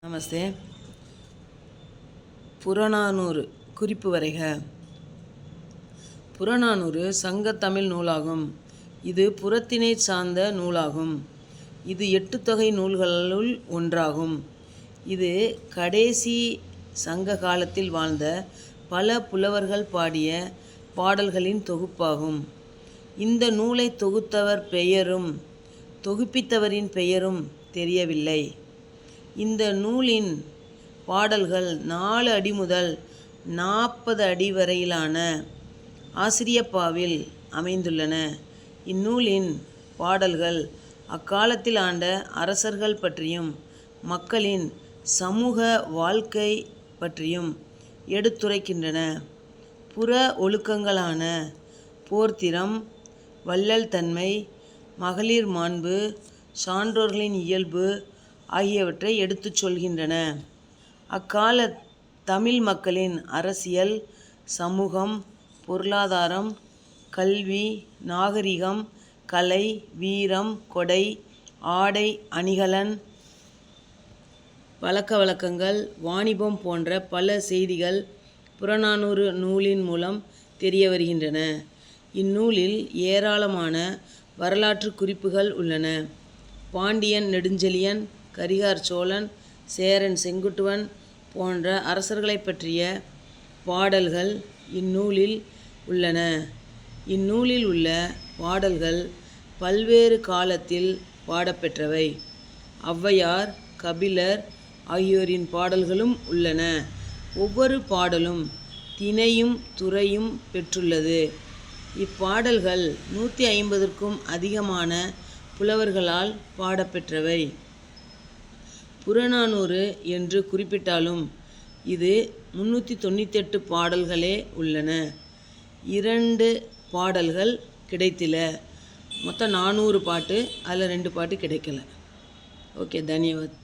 நமஸ்தே. புறநானூறு குறிப்பு வரைக. புறநானூறு சங்கத்தமிழ் நூலாகும். இது புறத்தினை சார்ந்த நூலாகும். இது 8 தொகை நூல்களுள் ஒன்றாகும். இது கடைசி சங்க காலத்தில் வாழ்ந்த பல புலவர்கள் பாடிய பாடல்களின் தொகுப்பாகும். இந்த நூலை தொகுத்தவர் பெயரும் தொகுப்பித்தவரின் பெயரும் தெரியவில்லை. இந்த நூலின் பாடல்கள் 4 அடி முதல் 40 அடி வரையிலான ஆசிரியப்பாவில் அமைந்துள்ளன. இந்நூலின் பாடல்கள் அக்காலத்தில் ஆண்ட அரசர்கள் பற்றியும் மக்களின் சமூக வாழ்க்கை பற்றியும் எடுத்துரைக்கின்றன. புற ஒழுக்கங்களான போர்த்திறம், வள்ளல் தன்மை, மகளிர் மாண்பு, சான்றோர்களின் இயல்பு ஆகியவற்றை எடுத்துச் சொல்கின்றன. அக்கால தமிழ் மக்களின் அரசியல், சமூகம், பொருளாதாரம், கல்வி, நாகரிகம், கலை, வீரம், கொடை, ஆடை அணிகலன், பழக்க வழக்கங்கள், வாணிபம் போன்ற பல செய்திகள் புறநானூறு நூலின் மூலம் தெரிய வருகின்றன. இந்நூலில் ஏராளமான வரலாற்று குறிப்புகள் உள்ளன. பாண்டியன் நெடுஞ்செழியன், கரிகார் சோழன், சேரன் செங்குட்டுவன் போன்ற அரசர்களை பற்றிய பாடல்கள் இந்நூலில் உள்ளன. இந்நூலில் உள்ள பாடல்கள் பல்வேறு காலத்தில் பாடப்பெற்றவை. ஔவையார், கபிலர் ஆகியோரின் பாடல்களும் உள்ளன. ஒவ்வொரு பாடலும் திணையும் துறையும் பெற்றுள்ளது. இப்பாடல்கள் 150க்கும் அதிகமான புலவர்களால் பாடப்பெற்றவை. புறநானூறு என்று குறிப்பிட்டாலும் இது 398 பாடல்களே உள்ளன. 2 பாடல்கள் கிடைத்தில. மொத்தம் 400 பாட்டு, அதில் 2 பாட்டு கிடைக்கல. ஓகே, தன்யவாத்.